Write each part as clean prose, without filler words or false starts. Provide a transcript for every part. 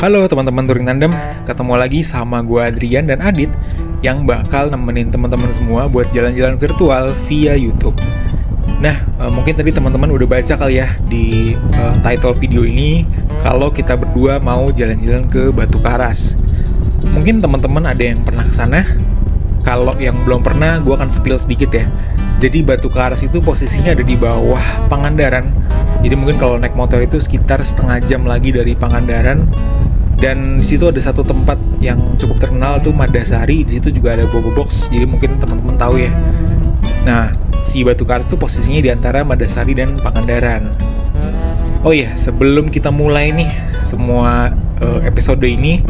Halo teman-teman Touring Tandem, ketemu lagi sama gue Adrian dan Adit yang bakal nemenin teman-teman semua buat jalan-jalan virtual via YouTube. Nah, mungkin tadi teman-teman udah baca kali ya di title video ini kalau kita berdua mau jalan-jalan ke Batu Karas. Mungkin teman-teman ada yang pernah kesana. Kalau yang belum pernah, gue akan spill sedikit ya. Jadi Batu Karas itu posisinya ada di bawah Pangandaran. Jadi mungkin kalau naik motor itu sekitar setengah jam lagi dari Pangandaran. Dan di situ ada satu tempat yang cukup terkenal tuh Madasari. Di situ juga ada Bobo Box. Jadi mungkin teman-teman tahu ya. Nah, si Batu Karas itu posisinya di antara Madasari dan Pangandaran. Oh iya, sebelum kita mulai nih semua episode ini,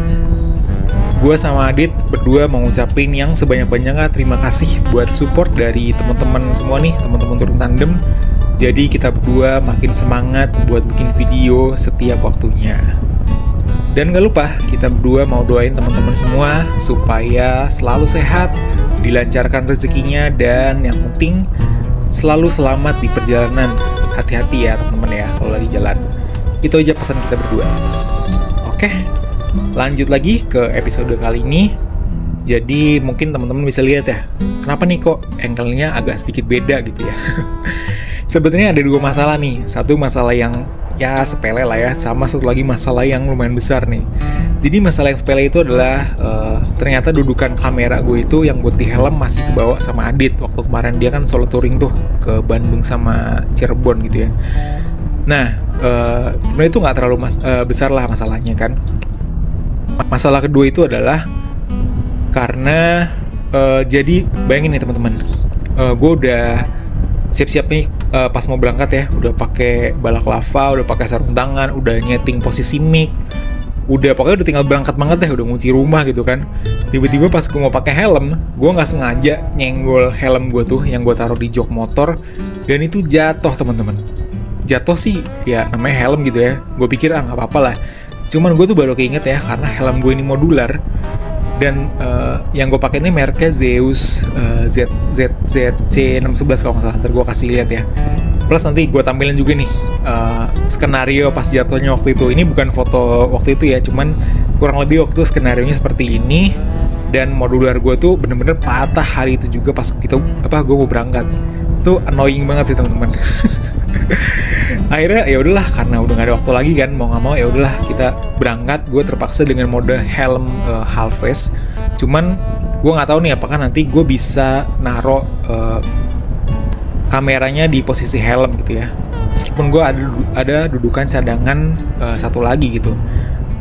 gue sama Adit berdua mau ngucapin yang sebanyak-banyaknya terima kasih buat support dari teman-teman semua nih, teman-teman Touring Tandem. Jadi kita berdua makin semangat buat bikin video setiap waktunya. Dan gak lupa, kita berdua mau doain teman-teman semua supaya selalu sehat, dilancarkan rezekinya, dan yang penting selalu selamat di perjalanan. Hati-hati ya teman-teman ya kalau lagi jalan. Itu aja pesan kita berdua. Oke, lanjut lagi ke episode kali ini. Jadi mungkin teman-teman bisa lihat ya, kenapa nih kok angle-nya agak sedikit beda gitu ya. Sebenarnya ada dua masalah nih. Satu masalah yang ya sepele lah ya, sama satu lagi masalah yang lumayan besar nih. Jadi masalah yang sepele itu adalah ternyata dudukan kamera gue itu yang buat di helm masih kebawa sama Adit. Waktu kemarin dia kan solo touring tuh ke Bandung sama Cirebon gitu ya. Nah, sebenarnya itu nggak terlalu besar lah masalahnya kan. Masalah kedua itu adalah karena jadi bayangin nih teman-teman, gue udah siap-siap nih pas mau berangkat ya, udah pakai balaklava, udah pakai sarung tangan, udah nyeting posisi mic, pokoknya udah tinggal berangkat banget deh, udah ngunci rumah gitu kan. Tiba-tiba pas gue mau pakai helm, gue nggak sengaja nyenggol helm gue tuh yang gue taruh di jok motor, dan itu jatuh teman-teman. Jatuh sih ya namanya helm gitu ya, gue pikir nggak apa-apa lah. Cuman gue tuh baru keinget ya, karena helm gue ini modular. Dan yang gue pakai ini mereknya Zeus ZC611 kalau nggak salah. Ntar gue kasih lihat ya. Plus nanti gue tampilin juga nih skenario pas jatuhnya waktu itu. Ini bukan foto waktu itu ya, cuman kurang lebih waktu itu skenarionya seperti ini. Dan modular gue tuh bener-bener patah hari itu juga pas gue mau berangkat. Itu annoying banget sih teman-teman. Akhirnya ya udahlah, karena udah gak ada waktu lagi kan, mau nggak mau ya udahlah kita berangkat. Gue terpaksa dengan mode helm half face. Cuman gue nggak tahu nih apakah nanti gue bisa naro kameranya di posisi helm gitu ya. Meskipun gue ada dudukan cadangan satu lagi gitu.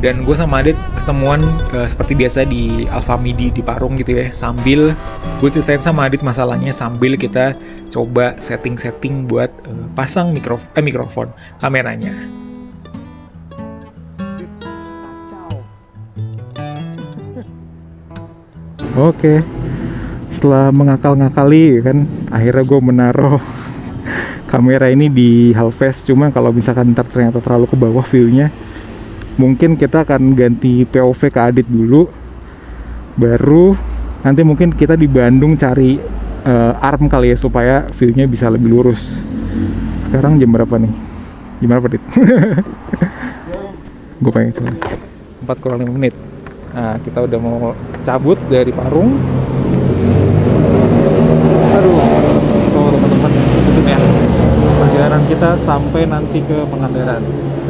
Dan gue sama Adit ketemuan seperti biasa di Alfamidi di Parung gitu ya. Sambil gue ceritain sama Adit masalahnya, sambil kita coba setting-setting buat pasang mikrofon kameranya. Oke, setelah mengakal-ngakali kan, akhirnya gue menaruh kamera ini di half face. Cuma kalau misalkan ntar ternyata terlalu ke bawah view-nya, mungkin kita akan ganti POV ke Adit dulu, baru nanti mungkin kita di Bandung cari arm kali ya, supaya view-nya bisa lebih lurus. Sekarang jam berapa nih? Jam berapa, Dit? Gue pengen coba 4:05. Nah, kita udah mau cabut dari Parung. Aduh, so teman-teman, itu ya perjalanan kita sampai nanti ke Pangandaran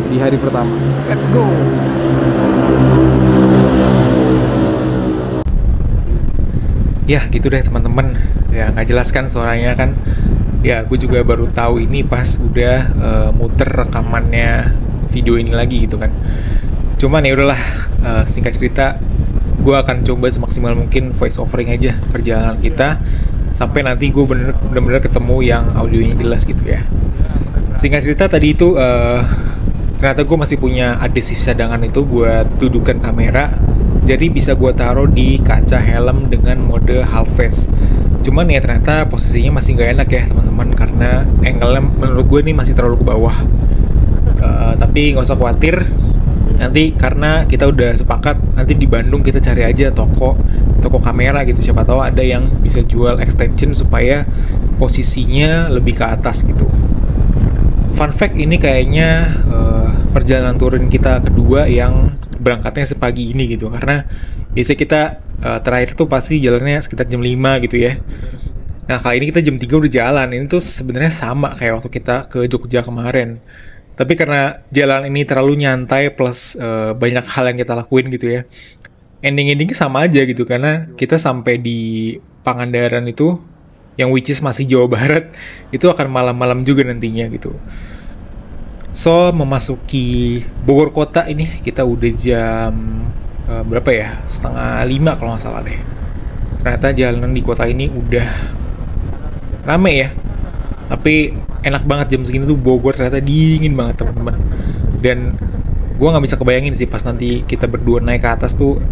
di hari pertama. Let's go! Ya gitu deh teman-teman. Ya nggak jelas kan suaranya kan. Ya gue juga baru tahu ini pas udah muter rekamannya video ini lagi gitu kan. Cuman ya udahlah, singkat cerita, gue akan coba semaksimal mungkin voice overing aja perjalanan kita sampai nanti gue bener-bener ketemu yang audionya jelas gitu ya. Singkat cerita tadi itu ternyata gue masih punya adhesif cadangan itu buat dudukan kamera, jadi bisa gue taruh di kaca helm dengan mode half face. Cuman ya ternyata posisinya masih gak enak ya teman-teman, karena angle-nya menurut gue ini masih terlalu ke bawah. Tapi nggak usah khawatir, nanti karena kita udah sepakat nanti di Bandung kita cari aja toko kamera gitu, siapa tahu ada yang bisa jual extension supaya posisinya lebih ke atas gitu. Fun fact, ini kayaknya perjalanan touring kita kedua yang berangkatnya sepagi ini gitu, karena biasanya kita terakhir tuh pasti jalannya sekitar jam 5 gitu ya. Nah kali ini kita jam 3 udah jalan. Ini tuh sebenarnya sama kayak waktu kita ke Jogja kemarin, tapi karena jalan ini terlalu nyantai plus banyak hal yang kita lakuin gitu ya, endingnya sama aja gitu, karena kita sampai di Pangandaran itu, yang which is masih Jawa Barat, itu akan malam-malam juga nantinya gitu. So, memasuki Bogor kota ini kita udah jam berapa ya? Setengah 5 kalau nggak salah deh. Ternyata jalanan di kota ini udah rame ya. Tapi enak banget jam segini tuh Bogor ternyata dingin banget teman-teman. Dan gue nggak bisa kebayangin sih pas nanti kita berdua naik ke atas tuh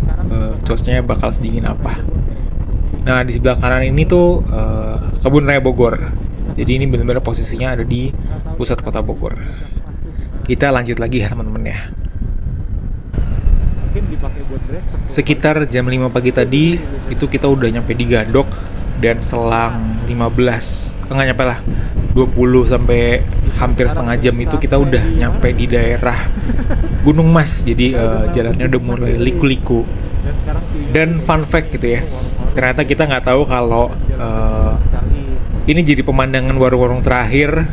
cuacanya bakal sedingin apa. Nah di sebelah kanan ini tuh Kebun Raya Bogor. Jadi ini benar-benar posisinya ada di pusat kota Bogor. Kita lanjut lagi ya teman-teman ya. Sekitar jam 5 pagi tadi itu kita udah nyampe di Gadok, dan selang 20 sampai hampir setengah jam itu kita udah nyampe di daerah Gunung Mas. Jadi jalannya udah mulai liku-liku. Dan fun fact gitu ya, ternyata kita nggak tahu kalau ini jadi pemandangan warung-warung terakhir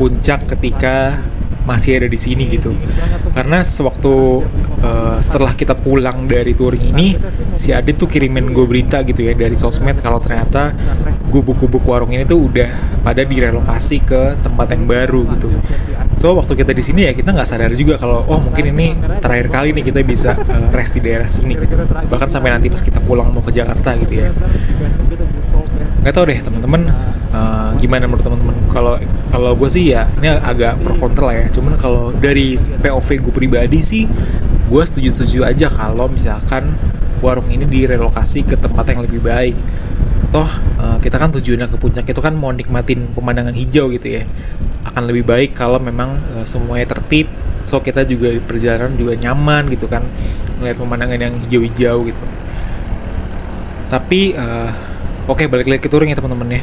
puncak ketika masih ada di sini gitu. Karena sewaktu setelah kita pulang dari touring ini, si Adit tuh kirimin gue berita gitu ya dari sosmed kalau ternyata gubuk-gubuk warung ini tuh udah pada direlokasi ke tempat yang baru gitu. So waktu kita di sini ya kita nggak sadar juga kalau mungkin ini terakhir kali nih kita bisa rest di daerah sini gitu. Bahkan sampai nanti pas kita pulang mau ke Jakarta gitu ya. Nggak tahu deh teman-teman, gimana menurut teman-teman? Kalau gue sih ya ini agak pro kontra ya. Cuman kalau dari POV gue pribadi sih, gue setuju aja kalau misalkan warung ini direlokasi ke tempat yang lebih baik. Toh kita kan tujuannya ke puncak itu kan mau nikmatin pemandangan hijau gitu ya. Akan lebih baik kalau memang semuanya tertib. So kita juga di perjalanan juga nyaman gitu kan, melihat pemandangan yang hijau-hijau gitu. Tapi oke, balik lagi ke touring ya teman-teman ya.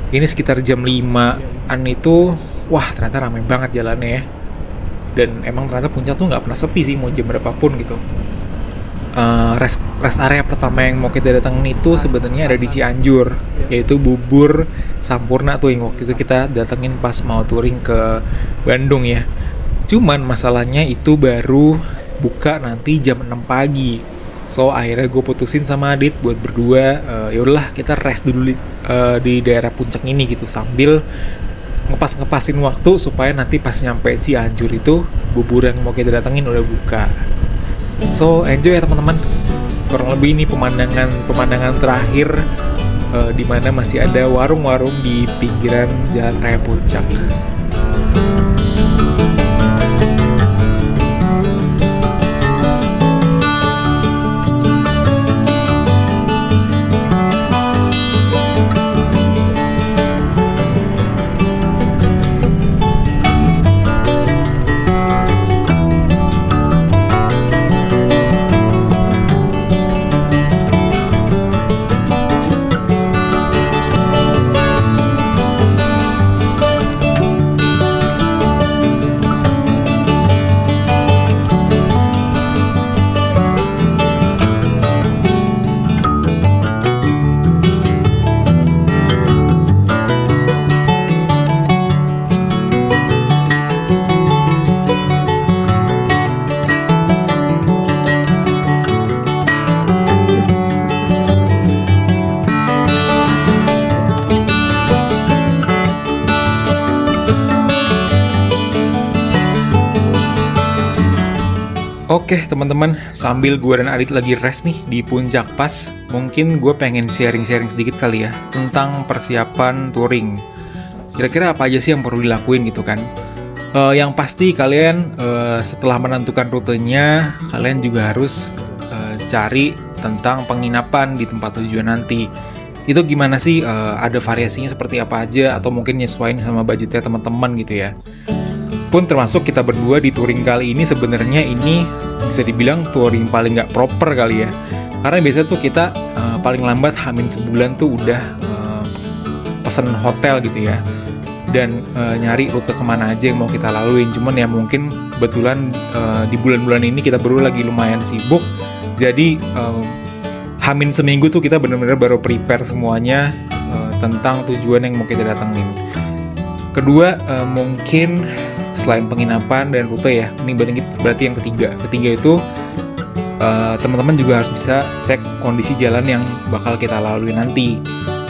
Ini sekitar jam 5-an itu, wah ternyata ramai banget jalannya ya. Dan emang ternyata puncak tuh nggak pernah sepi sih mau jam berapapun gitu. Rest area pertama yang mau kita datangin itu sebenarnya ada di Cianjur, yaitu Bubur Sampurna tuh yang waktu itu kita datengin pas mau touring ke Bandung ya. Cuman masalahnya itu baru buka nanti jam 6 pagi. So akhirnya gue putusin sama Adit buat berdua, ya udahlah kita rest dulu di daerah puncak ini gitu, sambil ngepasin waktu supaya nanti pas nyampe Cianjur itu bubur yang mau kita datengin udah buka. So enjoy ya teman-teman. Kurang lebih ini pemandangan terakhir di mana masih ada warung-warung di pinggiran Jalan Raya Puncak. Oke teman-teman, sambil gue dan Adit lagi rest nih di Puncak Pas, mungkin gue pengen sharing-sharing sedikit kali ya tentang persiapan touring. Kira-kira apa aja sih yang perlu dilakuin gitu kan? Yang pasti kalian setelah menentukan rutenya, kalian juga harus cari tentang penginapan di tempat tujuan nanti. Itu gimana sih? Ada variasinya seperti apa aja, atau mungkin nyesuaiin sama budgetnya teman-teman gitu ya. Pun termasuk kita berdua di touring kali ini sebenarnya ini bisa dibilang touring paling nggak proper kali ya. Karena biasanya tuh kita paling lambat hamin sebulan tuh udah pesen hotel gitu ya. dan nyari rute kemana aja yang mau kita laluin. Cuman ya mungkin kebetulan di bulan-bulan ini kita baru lagi lumayan sibuk, jadi hamin seminggu tuh kita bener-bener baru prepare semuanya tentang tujuan yang mau kita datengin. Kedua, mungkin selain penginapan dan rute ya, ini berarti yang ketiga itu teman-teman juga harus bisa cek kondisi jalan yang bakal kita lalui nanti.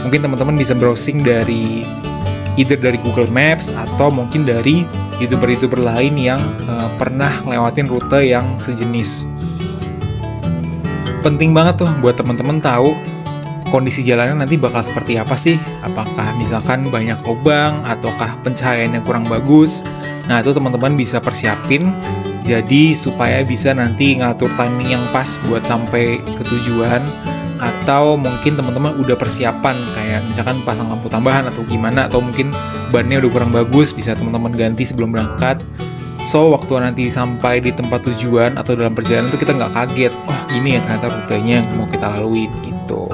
Mungkin teman-teman bisa browsing dari either dari Google Maps atau mungkin dari YouTuber-YouTuber lain yang pernah ngelewatin rute yang sejenis. Penting banget tuh buat teman-teman tahu kondisi jalannya nanti bakal seperti apa sih. Apakah misalkan banyak lubang ataukah pencahayaan yang kurang bagus. Nah, itu teman-teman bisa persiapin jadi supaya bisa nanti ngatur timing yang pas buat sampai ke tujuan. Atau mungkin teman-teman udah persiapan kayak misalkan pasang lampu tambahan atau gimana, atau mungkin bannya udah kurang bagus, bisa teman-teman ganti sebelum berangkat. So, waktu nanti sampai di tempat tujuan atau dalam perjalanan itu kita nggak kaget, oh gini ya ternyata rutenya yang mau kita lalui gitu.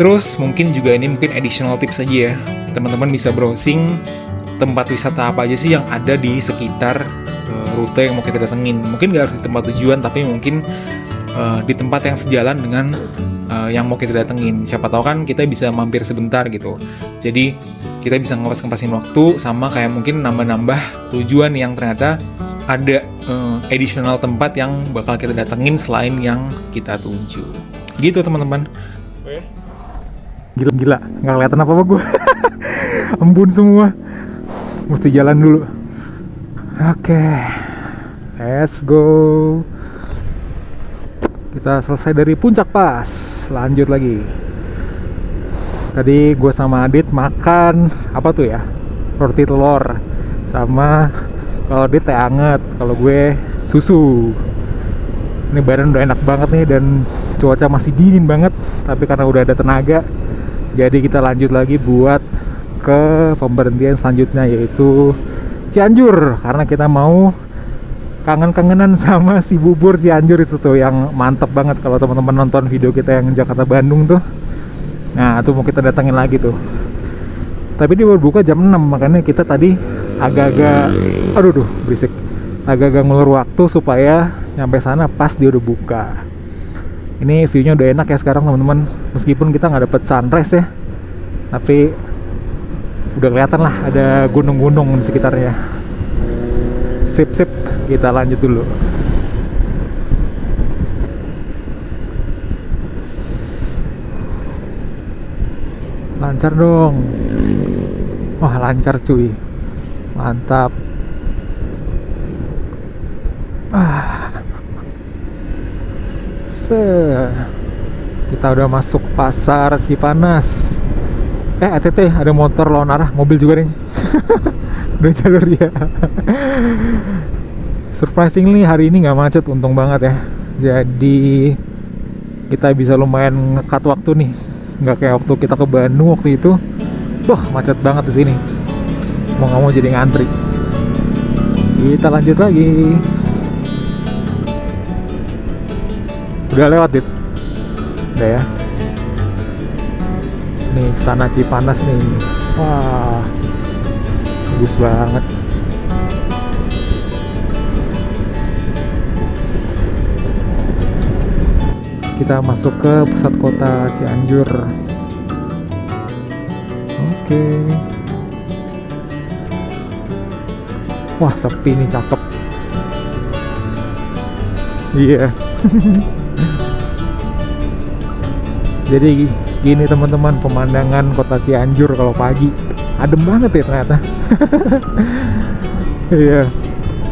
Terus mungkin juga ini mungkin additional tips aja ya, teman-teman bisa browsing tempat wisata apa aja sih yang ada di sekitar rute yang mau kita datengin. Mungkin nggak harus di tempat tujuan, tapi mungkin di tempat yang sejalan dengan yang mau kita datengin. Siapa tahu kan kita bisa mampir sebentar gitu. Jadi kita bisa ngepas-ngepasin waktu, sama kayak mungkin nambah-nambah tujuan yang ternyata ada additional tempat yang bakal kita datengin selain yang kita tuju. Gitu teman-teman. Gila, nggak kelihatan apa-apa gue. Embun semua. Mesti jalan dulu. Oke, let's go. Kita selesai dari puncak pas, lanjut lagi. Tadi gue sama Adit makan apa tuh ya, roti telur, sama kalau Adit teh anget, kalau gue susu. Ini badan udah enak banget nih dan cuaca masih dingin banget, tapi karena udah ada tenaga, jadi kita lanjut lagi buat ke pemberhentian selanjutnya, yaitu Cianjur, karena kita mau kangen-kangenan sama si bubur Cianjur itu tuh yang mantep banget. Kalau teman-teman nonton video kita yang Jakarta Bandung tuh, nah itu mau kita datengin lagi tuh. Tapi dia baru buka jam 6, makanya kita tadi agak-agak berisik, agak-agak ngulur waktu supaya nyampe sana pas dia udah buka. Ini viewnya udah enak ya sekarang teman-teman, meskipun kita nggak dapet sunrise ya, tapi udah kelihatan lah ada gunung-gunung di sekitarnya. Sip, kita lanjut dulu. Lancar dong. Wah, lancar cuy. Mantap. Kita udah masuk pasar Cipanas. ATT, ada motor lawan arah, mobil juga nih. Udah jalur ya. Surprisingly hari ini nggak macet, untung banget ya. Jadi kita bisa lumayan ngekat waktu nih. Nggak kayak waktu kita ke Bandung waktu itu. Macet banget di sini. Mau nggak mau jadi ngantri. Kita lanjut lagi. Udah lewat, Dit? Udah ya. Nih, Istana Cipanas nih. Wah, bagus banget. Kita masuk ke pusat kota Cianjur. Oke. Wah, sepi nih, cakep. Iya. Jadi gini teman-teman, pemandangan kota Cianjur kalau pagi adem banget ya ternyata. Iya,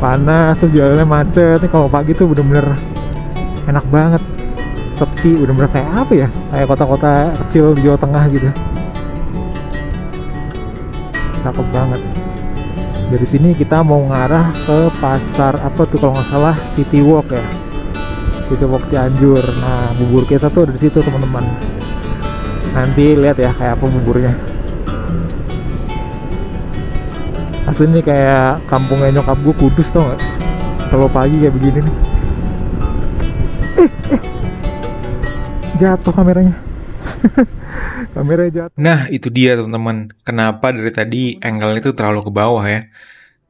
panas terus jalannya macet nih. Kalau pagi tuh bener-bener enak banget, sepi, bener-bener kayak apa ya, kayak kota-kota kecil di Jawa Tengah gitu. Cakep banget. Dari sini kita mau ngarah ke pasar apa tuh kalau nggak salah, City Walk ya, City Walk Cianjur. Nah, bubur kita tuh dari situ teman-teman. Nanti lihat ya kayak apa buburnya. Asli ini kayak kampungnya nyokap gue, Kudus, tau gak? Kalau pagi kayak begini nih. Jatuh kameranya. Kamera jatuh. Nah, itu dia teman-teman. Kenapa dari tadi angle itu terlalu ke bawah ya.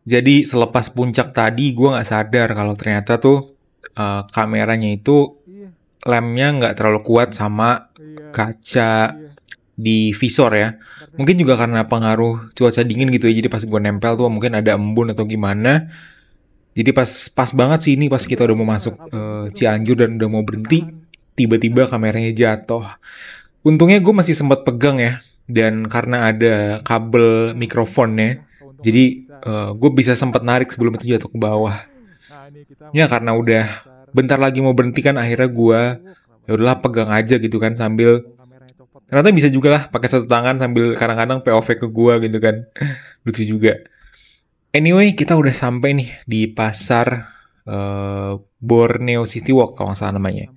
Jadi selepas puncak tadi gue nggak sadar kalau ternyata tuh kameranya itu lemnya nggak terlalu kuat sama kaca di visor ya. Mungkin juga karena pengaruh cuaca dingin gitu ya. Jadi pas gue nempel tuh mungkin ada embun atau gimana. Jadi pas banget sih ini pas kita udah mau masuk Cianjur dan udah mau berhenti, tiba-tiba kameranya jatuh. Untungnya gue masih sempat pegang ya. Dan karena ada kabel mikrofonnya, jadi gue bisa sempat narik sebelum itu jatuh ke bawah. Ya karena udah bentar lagi mau berhenti kan, akhirnya gue ya udahlah pegang aja gitu kan, sambil ternyata bisa juga lah pakai satu tangan sambil kadang-kadang POV ke gue gitu kan. Lucu juga. Anyway, kita udah sampai nih di pasar Borneo City Walk kalau nggak salah namanya.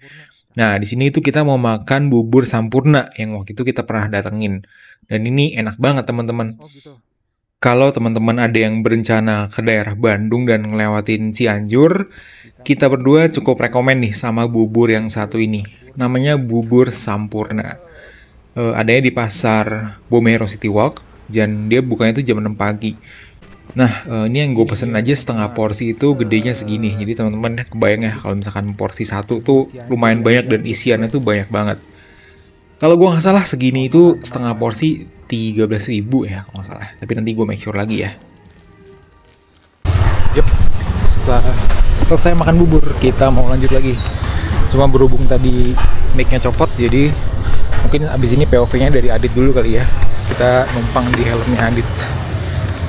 Nah, di sini itu kita mau makan bubur Sampurna yang waktu itu kita pernah datengin. Dan ini enak banget teman-teman. Kalau teman-teman ada yang berencana ke daerah Bandung dan ngelewatin Cianjur, kita berdua cukup rekomen nih sama bubur yang satu ini. Namanya bubur Sampurna. Adanya di pasar Borneo City Walk, dan dia bukanya itu jam 6 pagi. Nah, ini yang gue pesen aja setengah porsi itu gedenya segini. Jadi teman-teman kebayang ya kalau misalkan porsi satu tuh lumayan banyak dan isiannya tuh banyak banget. Kalau gue nggak salah segini itu setengah porsi 13.000 ya kalau nggak salah. Tapi nanti gue make sure lagi ya. Yep. Setelah selesai makan bubur, kita mau lanjut lagi. Cuma berhubung tadi mic-nya copot, jadi mungkin abis ini POV-nya dari Adit dulu kali ya. Kita numpang di helmnya Adit.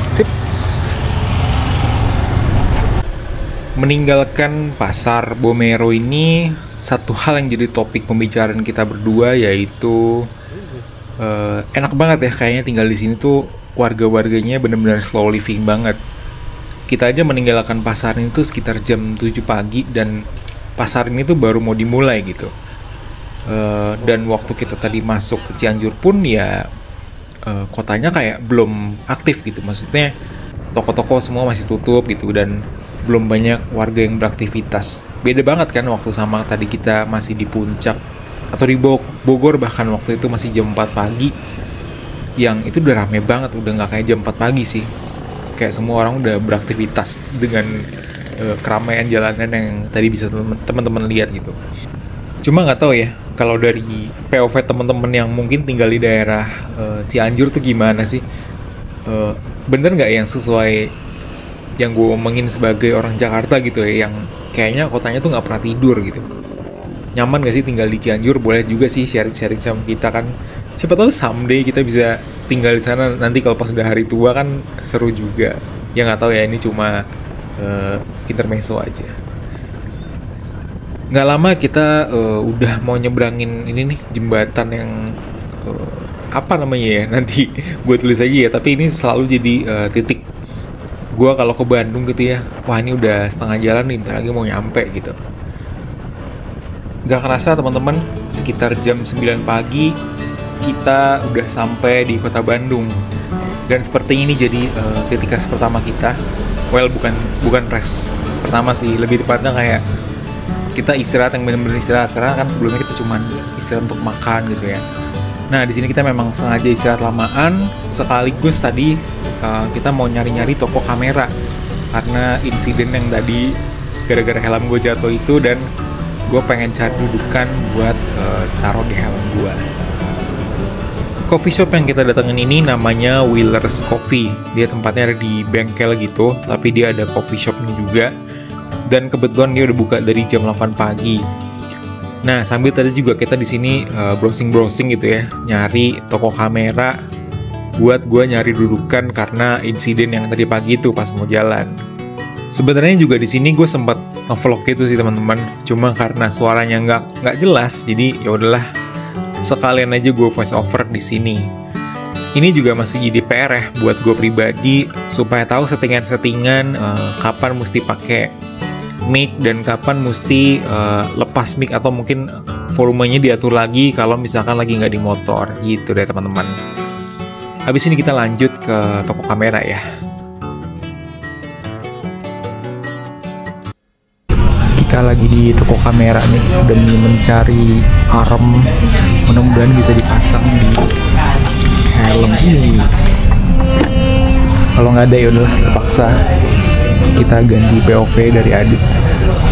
Sip. Meninggalkan pasar Borneo ini, satu hal yang jadi topik pembicaraan kita berdua yaitu enak banget ya kayaknya tinggal di sini tuh, warga-warganya benar-benar slow living banget. Kita aja meninggalkan pasar ini tuh sekitar jam 7 pagi dan pasar ini tuh baru mau dimulai gitu. Dan waktu kita tadi masuk ke Cianjur pun ya kotanya kayak belum aktif gitu. Maksudnya toko-toko semua masih tutup gitu dan belum banyak warga yang beraktivitas. Beda banget kan waktu sama tadi kita masih di puncak atau di Bogor, bahkan waktu itu masih jam 4 pagi. Yang itu udah rame banget, udah nggak kayak jam 4 pagi sih. Kayak semua orang udah beraktivitas dengan keramaian jalanan yang tadi bisa teman-teman lihat gitu. Cuma nggak tahu ya, kalau dari POV teman-teman yang mungkin tinggal di daerah Cianjur tuh gimana sih? Bener nggak yang sesuai yang gue omongin sebagai orang Jakarta gitu ya, yang kayaknya kotanya tuh nggak pernah tidur gitu. Nyaman gak sih tinggal di Cianjur? Boleh juga sih sharing-sharing sama kita kan. Siapa tahu someday kita bisa tinggal di sana nanti kalau pas udah hari tua kan seru juga. Ya nggak tahu ya, ini cuma intermezzo aja. Nggak lama kita udah mau nyebrangin ini nih jembatan yang apa namanya ya, nanti gue tulis aja ya. Tapi ini selalu jadi titik gue kalau ke Bandung gitu ya. Wah ini udah setengah jalan nih, bentar lagi mau nyampe gitu. Gak kerasa teman-teman, sekitar jam 9 pagi kita udah sampai di kota Bandung. Dan seperti ini jadi titik rest pertama kita. Well, bukan rest pertama sih, lebih tepatnya kayak kita istirahat yang benar-benar istirahat, karena kan sebelumnya kita cuma istirahat untuk makan gitu ya. Nah di sini kita memang sengaja istirahat lamaan, sekaligus tadi kita mau nyari-nyari toko kamera karena insiden yang tadi gara-gara helm gue jatuh itu, dan gue pengen cari dudukan buat taruh di helm gue. Coffee shop yang kita datengin ini namanya Wheeler's Coffee. Dia tempatnya ada di bengkel gitu, tapi dia ada coffee shopnya juga. Dan kebetulan dia udah buka dari jam 8 pagi. Nah, sambil tadi juga kita di sini browsing-browsing gitu ya, nyari toko kamera buat gue nyari dudukan karena insiden yang tadi pagi itu pas mau jalan. Sebenarnya juga di sini gue sempat nge-vlog gitu sih teman-teman, cuma karena suaranya nggak jelas, jadi ya udahlah sekalian aja gue voice over di sini. Ini juga masih jadi PR ya buat gue pribadi supaya tahu settingan-settingan kapan mesti pakai mic dan kapan mesti lepas mic, atau mungkin volumenya diatur lagi kalau misalkan lagi nggak di motor gitu deh teman-teman. Habis ini kita lanjut ke toko kamera ya. Kita lagi di toko kamera nih demi mencari arm, mudah-mudahan bisa dipasang di helm ini. Kalau nggak ada ya udah terpaksa kita ganti POV dari Adit.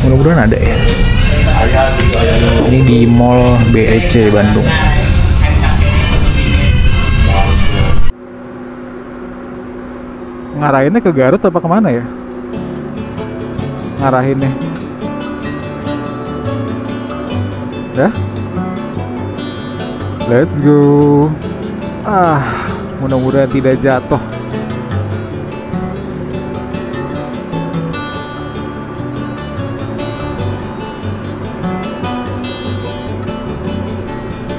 Mudah-mudahan ada ya. Ini di Mall BEC Bandung. Ngarahinnya ke Garut apa kemana ya? Ngarahinnya. Ya? Let's go. Mudah-mudahan tidak jatuh.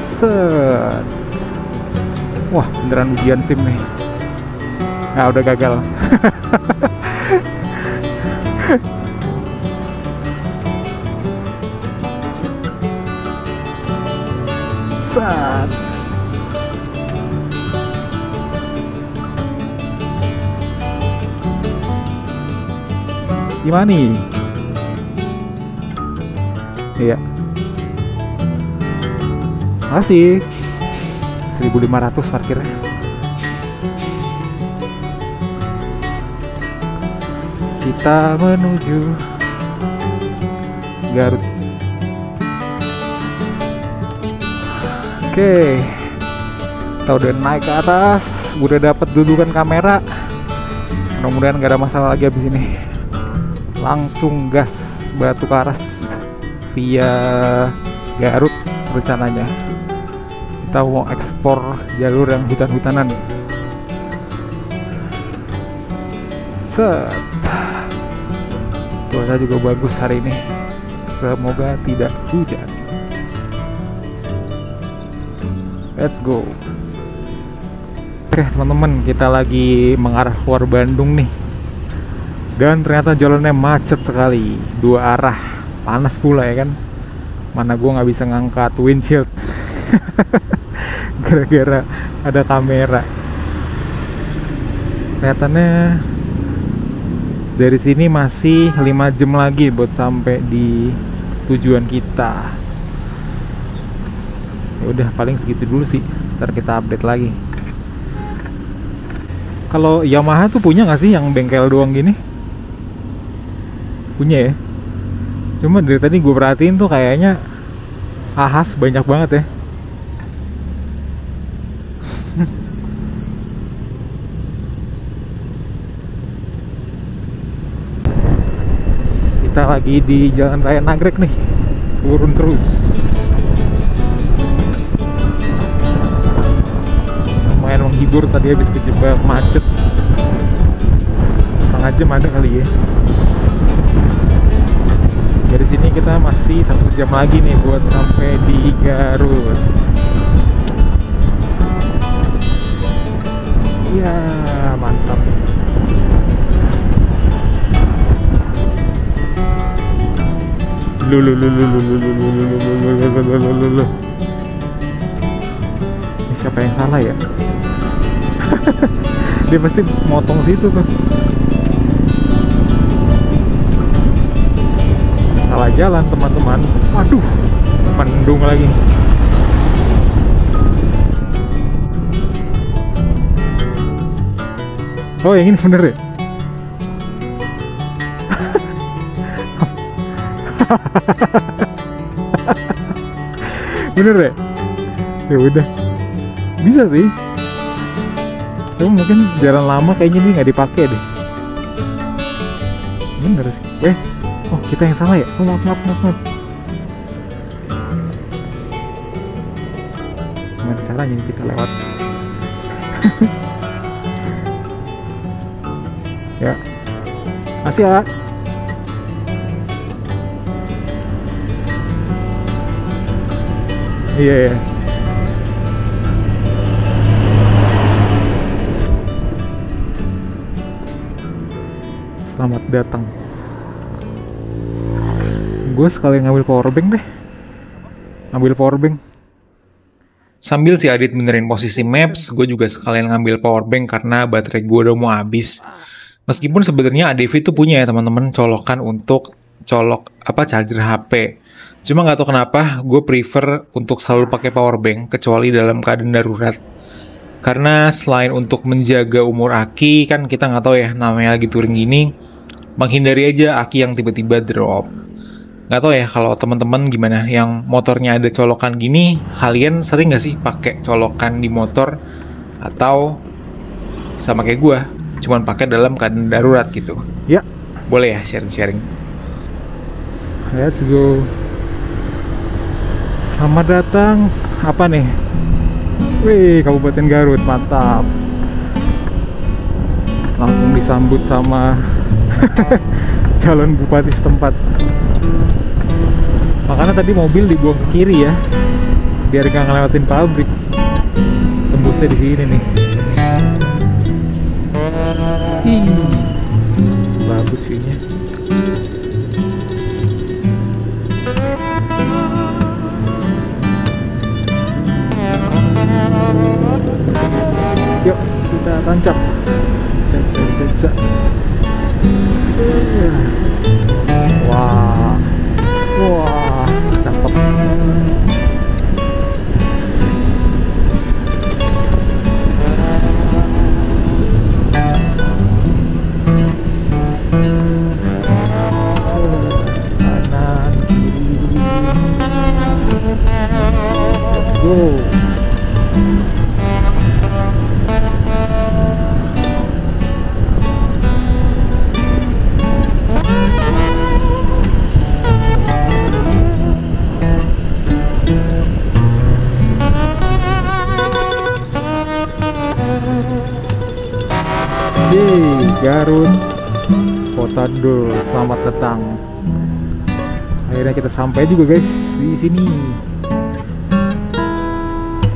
Set. Wah, beneran ujian SIM nih. Nah, udah gagal. Set. Gimana nih? Iya. Makasih. 1.500 parkirnya. Kita menuju Garut. Oke. Kita udah naik ke atas, udah dapat dudukan kamera. Mudah-mudahan gak ada masalah lagi abis ini. Langsung gas Batu Karas via Garut rencananya. Kita mau ekspor jalur yang hutan-hutanan. Set. Cuaca juga bagus hari ini. Semoga tidak hujan. Let's go. Oke teman-teman, kita lagi mengarah keluar Bandung nih. Dan ternyata jalannya macet sekali, 2 arah, panas pula ya kan. Mana gue nggak bisa ngangkat windshield gara-gara ada kamera. Kelihatannya dari sini masih 5 jam lagi buat sampai di tujuan kita. Ya udah paling segitu dulu sih. Ntar kita update lagi. Kalau Yamaha tuh punya nggak sih yang bengkel doang gini? Punya ya. Cuma dari tadi gue perhatiin tuh kayaknya ahas banyak banget ya. Kita lagi di Jalan Raya Nagrek nih. Turun terus. Lumayan menghibur, tadi habis kejebak macet. Setengah jam ada kali ya. Dari sini kita masih 1 jam lagi nih buat sampai di Garut. Ya, mantap. Ini siapa yang salah ya? Dia pasti motong situ tuh. Salah jalan teman-teman. Waduh, mendung lagi. Oh yang ini bener ya? Bener ya? Ya udah, bisa sih. Tapi mungkin jalan lama kayaknya ini nggak dipakai deh. Bener sih. Oh kita yang salah ya? Oh maaf. Gimana caranya ini kita lewat? Ya, makasih ya. Iya. Selamat datang. Gue sekalian ngambil powerbank deh. Ngambil powerbank. Sambil si Adit benerin posisi maps, gue juga sekalian ngambil powerbank karena baterai gue udah mau habis. Meskipun sebenarnya ADV itu punya ya teman-teman colokan untuk colok charger HP. Cuma nggak tahu kenapa gue prefer untuk selalu pakai power bank kecuali dalam keadaan darurat. Karena selain untuk menjaga umur aki, kan kita nggak tahu ya, namanya lagi touring gini, menghindari aja aki yang tiba-tiba drop. Nggak tahu ya kalau teman-teman gimana, yang motornya ada colokan gini, kalian sering nggak sih pakai colokan di motor, atau sama kayak gue, cuman pakai dalam keadaan darurat gitu? Ya, boleh ya sharing-sharing. let's go. Selamat datang, apa nih? Wih, Kabupaten Garut, mantap. Langsung disambut sama calon bupati setempat. Makanya tadi mobil dibuang ke kiri ya, biar gak ngelewatin pabrik. Tembusnya di sini nih. Bagus view-nya. Yuk kita tancap. Bisa. Wah, cakep. Kanan kiri. Let's go. Garut, Kota Dul, selamat datang. Akhirnya kita sampai juga guys di sini.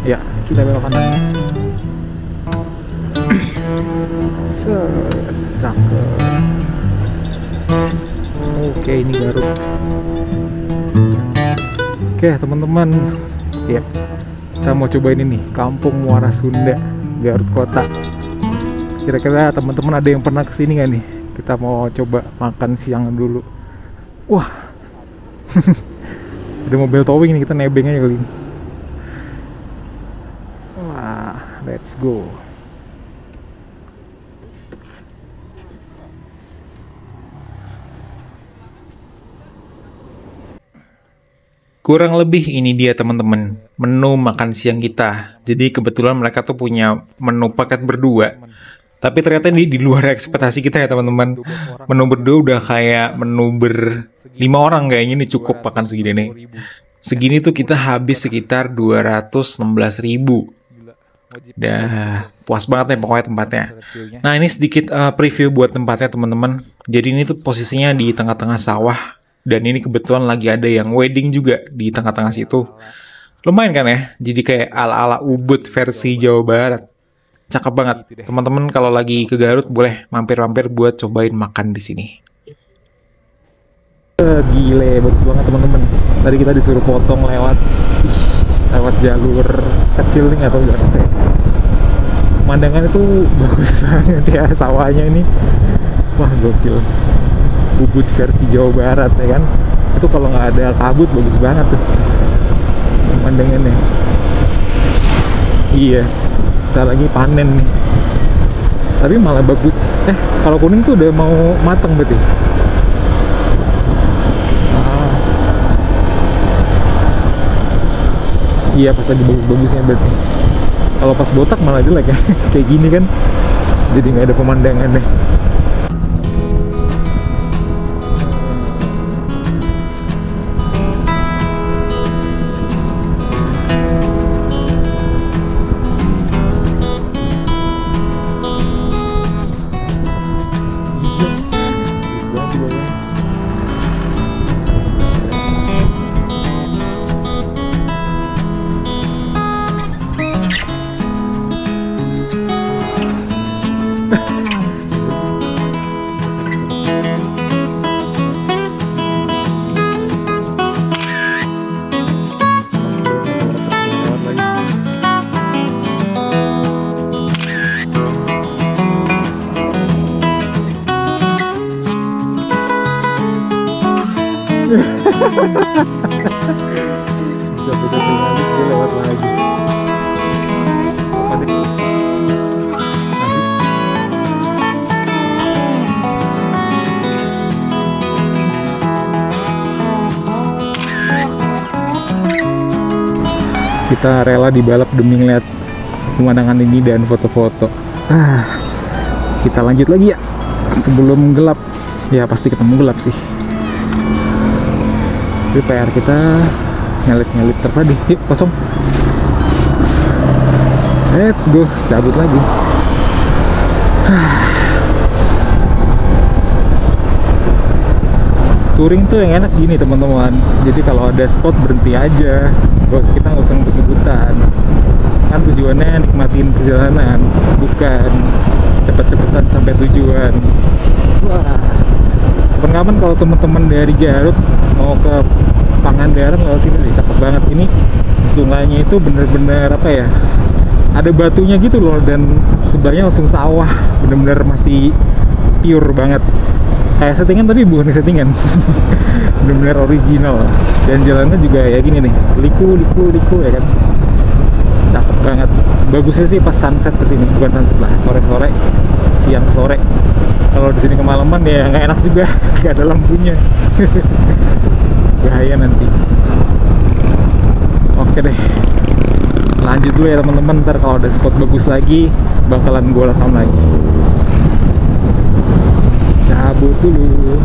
Ya, kita belok kanan. Cakep. Oke, ini Garut. Oke, teman-teman. Ya, kita mau cobain ini, Kampung Muara Sunda, Garut Kota. Kira-kira teman-teman ada yang pernah kesini nggak nih? Kita mau coba makan siang dulu. Wah, ada mobil towing nih, kita nebeng aja kali ini. Wah, let's go. Kurang lebih ini dia teman-teman, menu makan siang kita. Jadi kebetulan mereka tuh punya menu paket berdua. Tapi ternyata ini di luar ekspektasi kita ya teman-teman. Menu berdua udah kayak menu ber-5 orang kayaknya, ini cukup makan segini nih. Segini tuh kita habis sekitar 216.000. Udah puas banget nih pokoknya tempatnya. Nah ini sedikit preview buat tempatnya teman-teman. Jadi ini tuh posisinya di tengah-tengah sawah. Dan ini kebetulan lagi ada yang wedding juga di tengah-tengah situ. Lumayan kan ya? Jadi kayak ala-ala Ubud versi Jawa Barat. Cakep banget. Teman-teman kalau lagi ke Garut boleh mampir-mampir buat cobain makan di sini. Gile, bagus banget teman-teman. Tadi kita disuruh potong lewat jalur kecil nih, nggak tahu berapa. Pemandangan itu bagus banget ya, sawahnya ini. Wah, gokil. Ubud versi Jawa Barat ya kan. Itu kalau nggak ada kabut bagus banget tuh pemandangannya. Iya, kita lagi panen nih. Tapi malah bagus. Kalau kuning tuh udah mau matang berarti. Iya, pas lagi bagus-bagusnya berarti. Kalau pas botak malah jelek ya. Kayak gini kan, jadi nggak ada pemandangan deh. Bisa balik dia lewat lagi. Apa deh? Kita rela dibalap demi ngeliat pemandangan ini dan foto-foto. Kita lanjut lagi ya sebelum gelap. Ya pasti ketemu gelap sih. Tapi PR kita nyelip-nyelip tertadi. Yuk kosong. Let's go, cabut lagi. Touring tuh yang enak gini teman-teman. Jadi kalau ada spot berhenti aja. Kita nggak usah ngebut-ngebutan. Kan tujuannya nikmatin perjalanan, bukan cepet-cepetan sampai tujuan. Wah, kapan-kapan kalau teman-teman dari Garut mau ke Pangandaran lewat sini deh, cakep banget. Ini sungainya itu bener-bener apa ya? Ada batunya gitu loh, dan sebelahnya langsung sawah, bener-bener masih pure banget. Kayak settingan tapi bukan settingan. Bener-bener original. Dan jalannya juga ya gini nih, liku ya kan. Cakep banget. Bagusnya sih pas sunset kesini, bukan sunset lah, sore-sore, siang ke sore. Kalau di sini kemalaman ya nggak enak juga, nggak ada lampunya. Bahaya nanti. Oke deh, lanjut dulu ya teman-teman. Ntar kalau ada spot bagus lagi bakalan gue rekam lagi. Cabut dulu.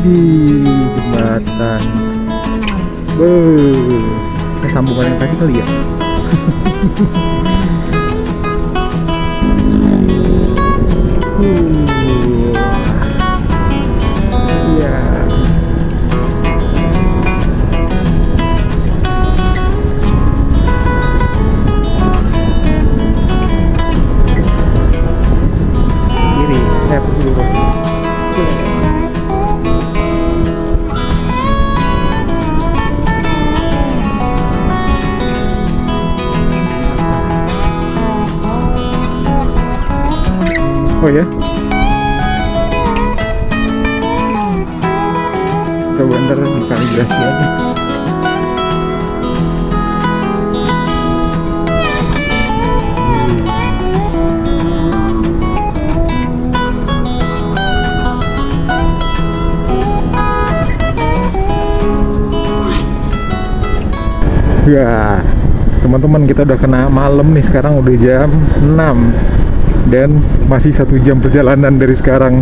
Di jembatan. Sambungan yang tadi kali ya. Ya. Kiri, lurus. Oh ya, coba ntar dikalibrasi aja. Ya, teman-teman, kita udah kena malam nih. Sekarang udah jam 6 dan masih 1 jam perjalanan dari sekarang.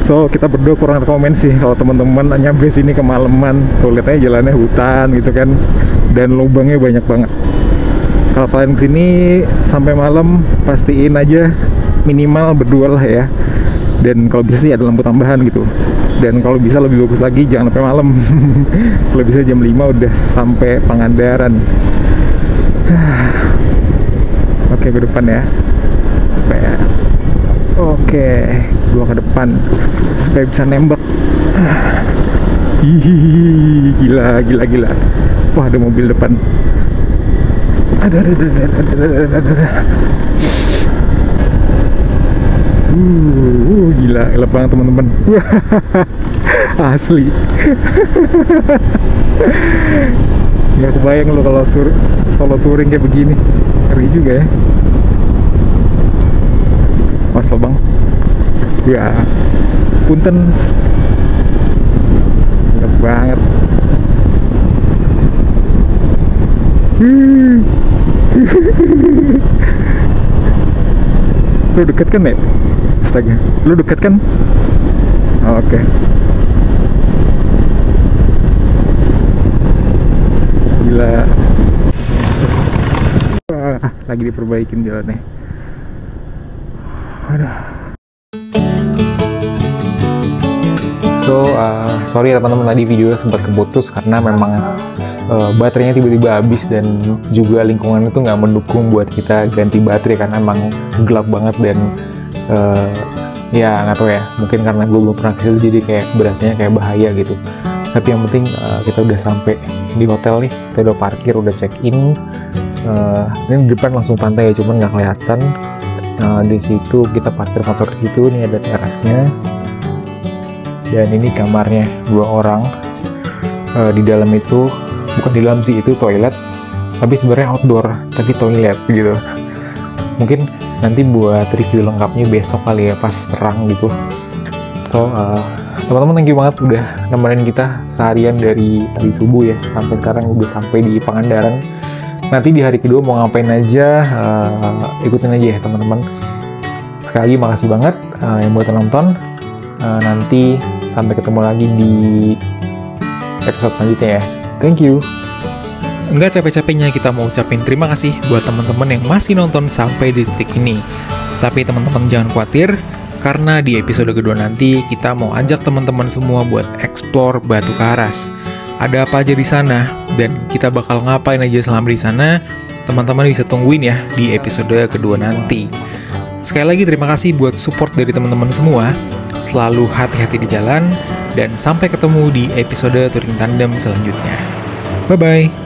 So kita berdua kurang rekomen sih kalau teman-teman nyampe sini kemalaman. Tuh lihat aja jalannya hutan gitu kan, dan lubangnya banyak banget. Kalau kalian kesini sampai malam, pastiin aja minimal berdua lah ya. Dan kalau bisa sih ada lampu tambahan gitu. Dan kalau bisa lebih bagus lagi jangan sampai malam. Kalau bisa jam 5 udah sampai Pangandaran. Oke, ke depan ya, supaya gua ke depan supaya bisa nembak. Gila. Wah, ada mobil depan. Ada. Gila, gelap banget teman-teman. Asli. Nggak kebayang lo kalau solo touring kayak begini. Ngeri juga ya. Mas lo bang. Ya, punten. Gelap banget. Lu deket kan ya? Astaga, lu deket kan? Oke. Gila. Lagi diperbaikin jalannya. Aduh. So, sorry ya teman-teman, tadi video sempat keputus karena memang baterainya tiba-tiba habis dan juga lingkungan itu nggak mendukung buat kita ganti baterai karena emang gelap banget dan ya nggak tahu ya, mungkin karena gue belum pernah ke situ jadi kayak berasanya kayak bahaya gitu. Tapi yang penting kita udah sampai di hotel nih, kita udah parkir, udah check in. Ini di depan langsung pantai ya, cuman nggak kelihatan. Di situ kita parkir motor di situ, nih ada terasnya. Dan ini kamarnya 2 orang. Di dalam itu, bukan di dalam sih, itu toilet, tapi sebenarnya outdoor, tapi toilet gitu. Mungkin nanti buat review lengkapnya besok kali ya, pas terang gitu. So, teman-teman thank you banget udah nemenin kita seharian dari tadi subuh ya, sampai sekarang udah sampai di Pangandaran. Nanti di hari kedua mau ngapain aja, ikutin aja ya teman-teman. Sekali lagi makasih banget yang buat nonton. Nanti sampai ketemu lagi di episode selanjutnya ya. Thank you. Enggak capek-capeknya kita mau ucapin terima kasih buat teman-teman yang masih nonton sampai di titik ini. Tapi teman-teman jangan khawatir, karena di episode kedua nanti kita mau ajak teman-teman semua buat explore Batu Karas. Ada apa aja di sana dan kita bakal ngapain aja selama di sana, teman-teman bisa tungguin ya di episode kedua nanti. Sekali lagi terima kasih buat support dari teman-teman semua. Selalu hati-hati di jalan dan sampai ketemu di episode touring tandem selanjutnya. Bye bye.